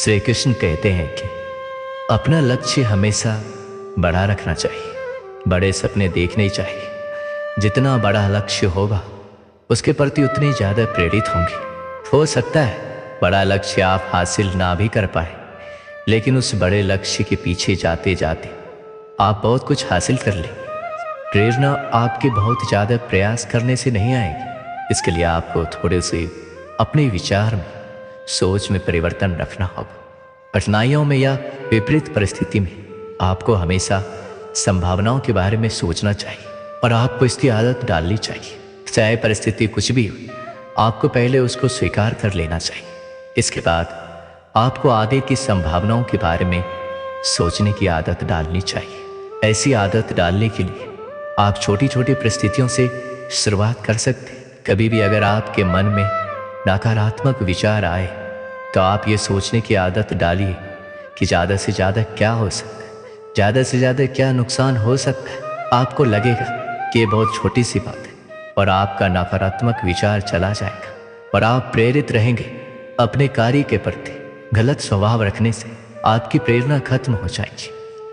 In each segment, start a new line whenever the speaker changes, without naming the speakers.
श्री कृष्ण कहते हैं कि अपना लक्ष्य हमेशा बड़ा रखना चाहिए, बड़े सपने देखने चाहिए। जितना बड़ा लक्ष्य होगा उसके प्रति उतनी ज़्यादा प्रेरित होंगे। हो सकता है बड़ा लक्ष्य आप हासिल ना भी कर पाए, लेकिन उस बड़े लक्ष्य के पीछे जाते जाते आप बहुत कुछ हासिल कर लेंगे। प्रेरणा आपके बहुत ज़्यादा प्रयास करने से नहीं आएगी। इसके लिए आपको थोड़े से अपने विचार में, सोच में परिवर्तन रखना होगा। कठिनाइयों में या विपरीत परिस्थिति में आपको हमेशा संभावनाओं के बारे में सोचना चाहिए और आपको इसकी आदत डालनी चाहिए। चाहे परिस्थिति कुछ भी हो, आपको पहले उसको स्वीकार कर लेना चाहिए। इसके बाद आपको आगे की संभावनाओं के बारे में सोचने की आदत डालनी चाहिए। ऐसी आदत डालने के लिए आप छोटी छोटी परिस्थितियों से शुरुआत कर सकते हैं। कभी भी अगर आपके मन में नकारात्मक विचार आए तो आप ये सोचने की आदत डालिए कि ज़्यादा से ज़्यादा क्या हो सकता है, ज़्यादा से ज़्यादा क्या नुकसान हो सकता है। आपको लगेगा कि ये बहुत छोटी सी बात है और आपका नकारात्मक विचार चला जाएगा और आप प्रेरित रहेंगे अपने कार्य के प्रति। गलत स्वभाव रखने से आपकी प्रेरणा खत्म हो जाएगी।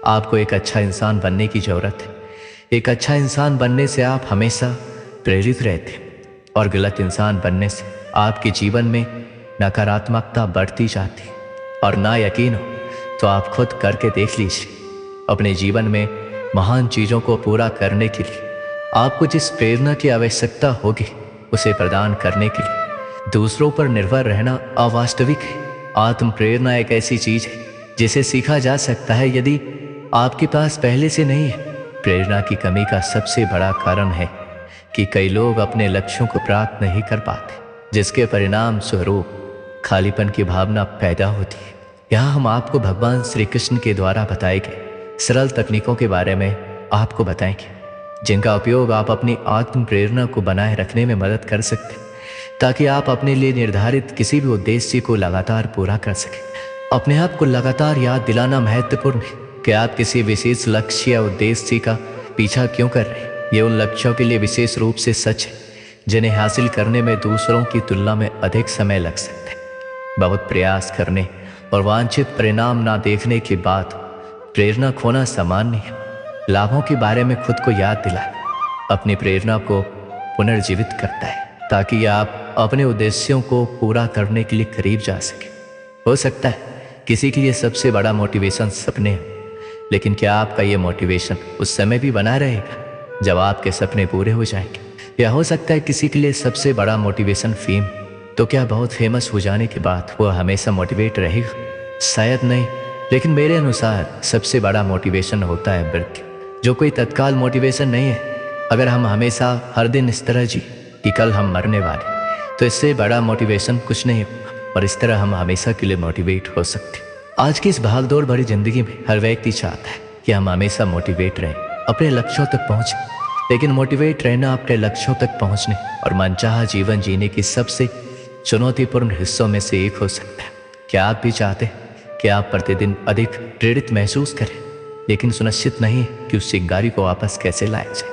आपको एक अच्छा इंसान बनने की ज़रूरत है। एक अच्छा इंसान बनने से आप हमेशा प्रेरित रहते हैं और गलत इंसान बनने से आपके जीवन में नकारात्मकता बढ़ती जाती है। और ना यकीन हो तो आप खुद करके देख लीजिए। अपने जीवन में महान चीज़ों को पूरा करने के लिए आपको जिस प्रेरणा की आवश्यकता होगी उसे प्रदान करने के लिए दूसरों पर निर्भर रहना अवास्तविक है। आत्म प्रेरणा एक ऐसी चीज़ है जिसे सीखा जा सकता है यदि आपके पास पहले से नहीं है। प्रेरणा की कमी का सबसे बड़ा कारण है कि कई लोग अपने लक्ष्यों को प्राप्त नहीं कर पाते, जिसके परिणाम स्वरूप खालीपन की भावना पैदा होती है। यहाँ हम आपको भगवान श्री कृष्ण के द्वारा बताए गए सरल तकनीकों के बारे में आपको बताएंगे, जिनका उपयोग आप अपनी आत्म प्रेरणा को बनाए रखने में मदद कर सकते हैं, ताकि आप अपने लिए निर्धारित किसी भी उद्देश्य को लगातार पूरा कर सकें। अपने आप को लगातार याद दिलाना महत्वपूर्ण है कि आप किसी विशेष लक्ष्य या उद्देश्य का पीछा क्यों कर रहे हैं। ये उन लक्ष्यों के लिए विशेष रूप से सच है जिन्हें हासिल करने में दूसरों की तुलना में अधिक समय लग सकता है। बहुत प्रयास करने और वांछित परिणाम ना देखने के बाद प्रेरणा खोना सामान्य है। लाभों के बारे में खुद को याद दिलाएं अपनी प्रेरणा को पुनर्जीवित करता है, ताकि आप अपने उद्देश्यों को पूरा करने के लिए करीब जा सकें। हो सकता है किसी के लिए सबसे बड़ा मोटिवेशन सपने हो, लेकिन क्या आपका ये मोटिवेशन उस समय भी बना रहेगा जब आपके सपने पूरे हो जाएंगे? या हो सकता है किसी के लिए सबसे बड़ा मोटिवेशन फेम, तो क्या बहुत फेमस हो जाने के बाद वह हमेशा मोटिवेट रहेगा? शायद नहीं, लेकिन मेरे अनुसार सबसे बड़ा मोटिवेशन होता है मृत्यु, जो कोई तत्काल मोटिवेशन नहीं है। अगर हम हमेशा हर दिन इस तरह जी कि कल हम मरने वाले, तो इससे बड़ा मोटिवेशन कुछ नहीं होगा और इस तरह हम हमेशा के लिए मोटिवेट हो सकते हैं। आज की इस भागदौड़ भरी जिंदगी में हर व्यक्ति चाहता है कि हम हमेशा मोटिवेट रहें, अपने लक्ष्यों तक पहुँचें। लेकिन मोटिवेट रहना अपने लक्ष्यों तक पहुँचने और मनचाहा जीवन जीने की सबसे चुनौतीपूर्ण हिस्सों में से एक हो सकता है। क्या आप भी चाहते हैं कि आप प्रतिदिन अधिक प्रेरित महसूस करें, लेकिन सुनिश्चित नहीं है कि उस चिंगारी को वापस कैसे लाया जाए?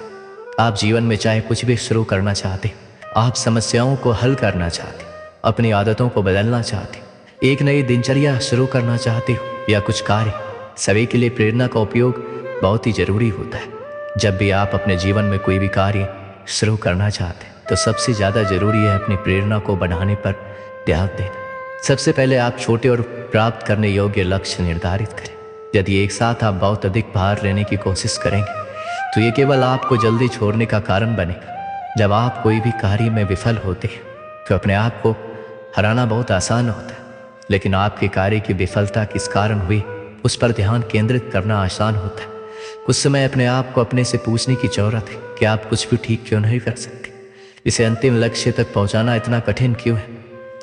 आप जीवन में चाहे कुछ भी शुरू करना चाहते हैं, आप समस्याओं को हल करना चाहते, अपनी आदतों को बदलना चाहते, एक नई दिनचर्या शुरू करना चाहते हो या कुछ कार्य, सभी के लिए प्रेरणा का उपयोग बहुत ही जरूरी होता है। जब भी आप अपने जीवन में कोई भी कार्य शुरू करना चाहते हैं तो सबसे ज़्यादा जरूरी है अपनी प्रेरणा को बढ़ाने पर ध्यान देना। सबसे पहले आप छोटे और प्राप्त करने योग्य लक्ष्य निर्धारित करें। यदि एक साथ आप बहुत अधिक भार लेने की कोशिश करेंगे तो ये केवल आपको जल्दी छोड़ने का कारण बनेगा। जब आप कोई भी कार्य में विफल होते हैं तो अपने आप को हराना बहुत आसान होता है, लेकिन आपके कार्य की विफलता किस कारण हुई उस पर ध्यान केंद्रित करना आसान होता है। कुछ समय अपने आप को अपने से पूछने की जरूरत है कि आप कुछ भी ठीक क्यों नहीं कर सकते। इसे अंतिम लक्ष्य तक पहुंचाना इतना कठिन क्यों है?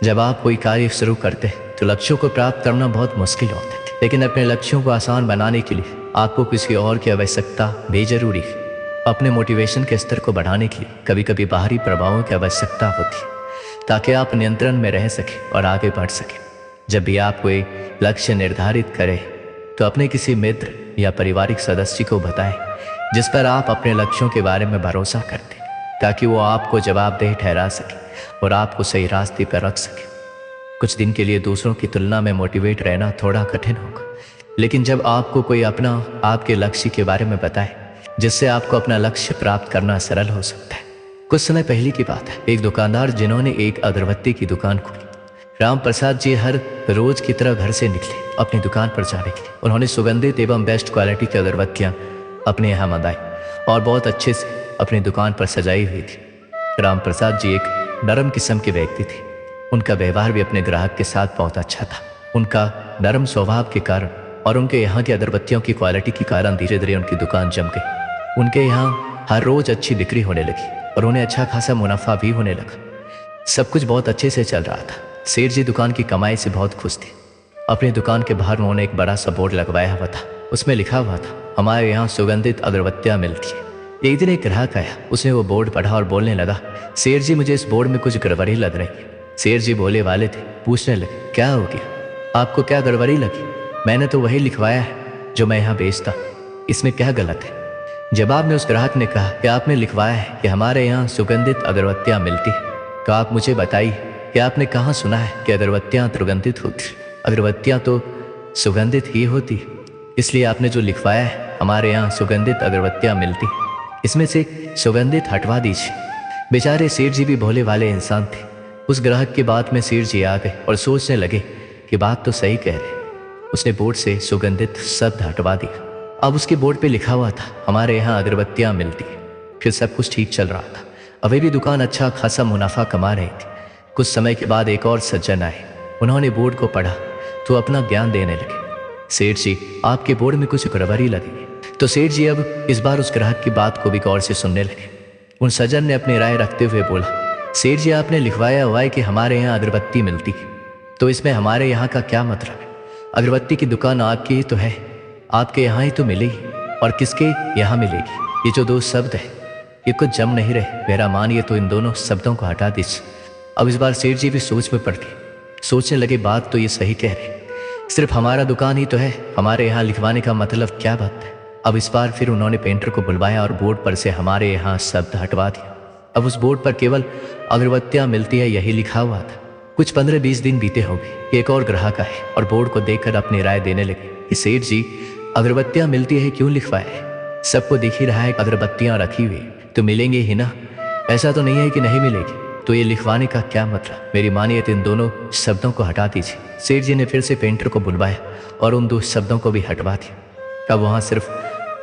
जब आप कोई कार्य शुरू करते हैं तो लक्ष्यों को प्राप्त करना बहुत मुश्किल होता है, लेकिन अपने लक्ष्यों को आसान बनाने के लिए आपको किसी और की आवश्यकता भी जरूरी है। अपने मोटिवेशन के स्तर को बढ़ाने के लिए कभी कभी बाहरी प्रभावों की आवश्यकता होती है, ताकि आप नियंत्रण में रह सकें और आगे बढ़ सकें। जब भी आप कोई लक्ष्य निर्धारित करें तो अपने किसी मित्र या पारिवारिक सदस्य को बताएं जिस पर आप अपने लक्ष्यों के बारे में भरोसा करते हैं, ताकि वो आपको जवाबदेह ठहरा सके और आपको सही रास्ते पर रख सके। कुछ दिन के लिए दूसरों की तुलना में मोटिवेट रहना थोड़ा कठिन होगा, लेकिन जब आपको कोई अपना आपके लक्ष्य के बारे में बताए जिससे आपको अपना लक्ष्य प्राप्त करना सरल हो सकता है। कुछ समय पहले की बात है, एक दुकानदार जिन्होंने एक अगरबत्ती की दुकान खोली, राम प्रसाद जी हर रोज की तरह घर से निकले अपनी दुकान पर जाने के लिए। उन्होंने सुगंधित एवं बेस्ट क्वालिटी की अगरबत्तियां अपने यहाँ मंगाई और बहुत अच्छे से अपनी दुकान पर सजाई हुई थी। राम प्रसाद जी एक नरम किस्म के व्यक्ति थे। उनका व्यवहार भी अपने ग्राहक के साथ बहुत अच्छा था। उनका नरम स्वभाव के कारण और उनके यहाँ की अगरबत्तियों की क्वालिटी के कारण धीरे धीरे उनकी दुकान जम गई। उनके यहाँ हर रोज अच्छी बिक्री होने लगी और उन्हें अच्छा खासा मुनाफा भी होने लगा। सब कुछ बहुत अच्छे से चल रहा था। सेठ जी दुकान की कमाई से बहुत खुश थे। अपनी दुकान के बाहर उन्होंने एक बड़ा सा बोर्ड लगवाया हुआ था। उसमें लिखा हुआ था, हमारे यहाँ सुगंधित अगरबत्तियाँ मिलती है। एक दिन एक ग्राहक आया, उसने वो बोर्ड पढ़ा और बोलने लगा, सेठ जी मुझे इस बोर्ड में कुछ गड़बड़ी लग रही है। सेठ जी बोले वाले थे, पूछने लगे, क्या हो गया, आपको क्या गड़बड़ी लगी? मैंने तो वही लिखवाया है जो मैं यहाँ बेचता, इसमें क्या गलत है? जवाब में उस ग्राहक ने कहा कि आपने लिखवाया है कि हमारे यहाँ सुगंधित अगरबत्तियाँ मिलती है, तो आप मुझे बताइए कि आपने कहाँ सुना है कि अगरबत्तियाँ सुगंधित होती? अगरबत्तियाँ तो सुगंधित ही होती, इसलिए आपने जो लिखवाया है हमारे यहाँ सुगंधित अगरबत्तियाँ मिलती, इसमें से सुगंधित हटवा दीजिए। बेचारे सेठ जी भी भोले वाले इंसान थे। उस ग्राहक की बात में सेठ जी आ गए और सोचने लगे कि बात तो सही कह रहे। उसने बोर्ड से सुगंधित शब्द हटवा दिया। अब उसके बोर्ड पे लिखा हुआ था, हमारे यहाँ अगरबत्तियाँ मिलती है। फिर सब कुछ ठीक चल रहा था। अभी भी दुकान अच्छा खासा मुनाफा कमा रही थी। कुछ समय के बाद एक और सज्जन आए। उन्होंने बोर्ड को पढ़ा तो अपना ज्ञान देने लगे। सेठ जी, आपके बोर्ड में कुछ गड़बड़ी लगी। तो सेठ जी अब इस बार उस ग्राहक की बात को भी गौर से सुनने लगे। उन सज्जन ने अपनी राय रखते हुए बोला, सेठ जी आपने लिखवाया हुआ है कि हमारे यहाँ अगरबत्ती मिलती है, तो इसमें हमारे यहाँ का क्या मतलब है? अगरबत्ती की दुकान आपकी ही तो है, आपके यहाँ ही तो मिलेगी, और किसके यहाँ मिलेगी? ये जो दो शब्द है ये कुछ जम नहीं रहे। मेरा मानिए तो इन दोनों शब्दों को हटा दीजिए। अब इस बार सेठ जी भी सोच में पड़ गए। सोचने लगे, बात तो ये सही कह रहे, सिर्फ हमारा दुकान ही तो है, हमारे यहाँ लिखवाने का मतलब क्या बात है? अब इस बार फिर उन्होंने पेंटर को बुलवाया और बोर्ड पर से हमारे यहाँ शब्द हटवा दिया। अब उस बोर्ड पर केवल अगरबत्तियाँ मिलती है यही लिखा हुआ था। कुछ 15-20 दिन बीते होंगे। एक और ग्राहक आए और बोर्ड को देखकर अपनी राय देने लगे कि सेठ जी अगरबत्तियाँ मिलती है क्यों लिखवाया है? सबको दिख ही रहा है अगरबत्तियाँ रखी हुई तो मिलेंगे ही ना, ऐसा तो नहीं है कि नहीं मिलेगी, तो ये लिखवाने का क्या मतलब? मेरी मानिए इन दोनों शब्दों को हटा दीजिए। सेठ जी ने फिर से पेंटर को बुलवाया और उन दो शब्दों को भी हटवा दिया। अब वहाँ सिर्फ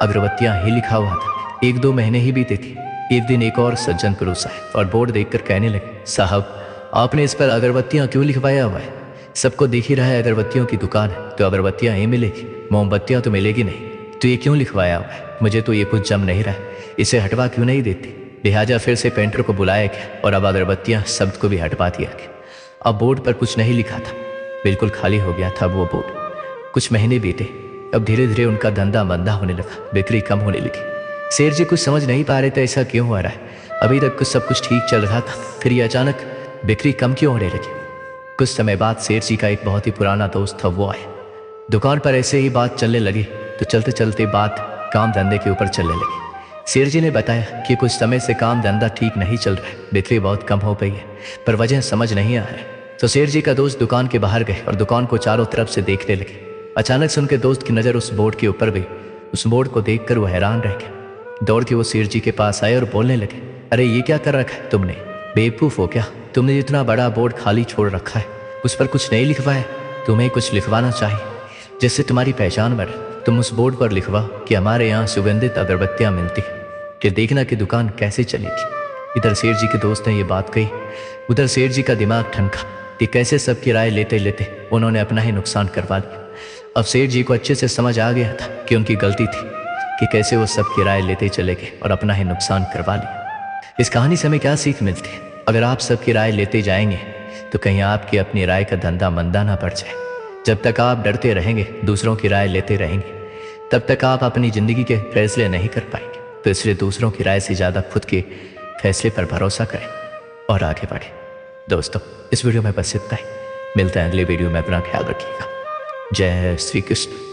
अगरबत्तियाँ ही लिखा हुआ था। 1-2 महीने ही बीते थे। एक दिन एक और सज्जन पुरुष आए और बोर्ड देखकर कहने लगे, साहब आपने इस पर अगरबत्तियाँ क्यों लिखवाया हुआ है? सबको दिख ही रहा है अगरबत्तियों की दुकान है, तो अगरबत्तियाँ ही मिलेगी, मोमबत्तियाँ तो मिलेगी नहीं, तो ये क्यों लिखवाया हुआ है? मुझे तो ये कुछ जम नहीं रहा है, इसे हटवा क्यों नहीं देती? लिहाजा फिर से पेंटर को बुलाया गया और अब अगरबत्तियाँ शब्द को भी हटवा दिया गया। अब बोर्ड पर कुछ नहीं लिखा था, बिल्कुल खाली हो गया था वो बोर्ड। कुछ महीने बीते। अब धीरे धीरे उनका धंधा मंदा होने लगा, बिक्री कम होने लगी। सेठ जी कुछ समझ नहीं पा रहे थे ऐसा क्यों हो रहा है। अभी तक कुछ सब कुछ ठीक चल रहा था, फिर ये अचानक बिक्री कम क्यों होने लगी? कुछ समय बाद सेठ जी का एक बहुत ही पुराना दोस्त था, वो आया। दुकान पर ऐसे ही बात चलने लगी तो चलते चलते बात काम धंधे के ऊपर चलने लगी। सेठ जी ने बताया कि कुछ समय से काम धंधा ठीक नहीं चल रहा है, बिक्री बहुत कम हो गई है, पर वजह समझ नहीं आ रहा है। तो सेठ जी का दोस्त दुकान के बाहर गए और दुकान को चारों तरफ से देखने लगे। अचानक से उनके दोस्त की नज़र उस बोर्ड के ऊपर गई। उस बोर्ड को देखकर वो हैरान रह गया। दौड़ के वो सेठ जी के पास आए और बोलने लगे, अरे ये क्या कर रखा है तुमने? बेवकूफ़ हो क्या? तुमने इतना बड़ा बोर्ड खाली छोड़ रखा है, उस पर कुछ नहीं लिखवाया। तुम्हें कुछ लिखवाना चाहिए जिससे तुम्हारी पहचान बढ़े। तुम उस बोर्ड पर लिखवा कि हमारे यहाँ सुगंधित अगरबत्तियाँ मिलती है, कि देखना कि दुकान कैसे चलेगी। इधर सेठ जी के दोस्त ने ये बात कही, उधर सेठ जी का दिमाग ठनका कि कैसे सबकी राय लेते लेते उन्होंने अपना ही नुकसान करवा लिया। अब सेठ जी को अच्छे से समझ आ गया था कि उनकी गलती थी, कि कैसे वो सबकी राय लेते चले गए और अपना ही नुकसान करवा लिया। इस कहानी से हमें क्या सीख मिलती है? अगर आप सबकी राय लेते जाएंगे तो कहीं आपकी अपनी राय का धंधा मंदा ना पड़ जाए। जब तक आप डरते रहेंगे, दूसरों की राय लेते रहेंगे, तब तक आप अपनी ज़िंदगी के फैसले नहीं कर पाएंगे। तो इसलिए दूसरों की राय से ज़्यादा खुद के फैसले पर भरोसा करें और आगे बढ़ें। दोस्तों, इस वीडियो में बस इतना ही। मिलते हैं अगले वीडियो में। अपना ख्याल रखिएगा। जय श्री कृष्ण।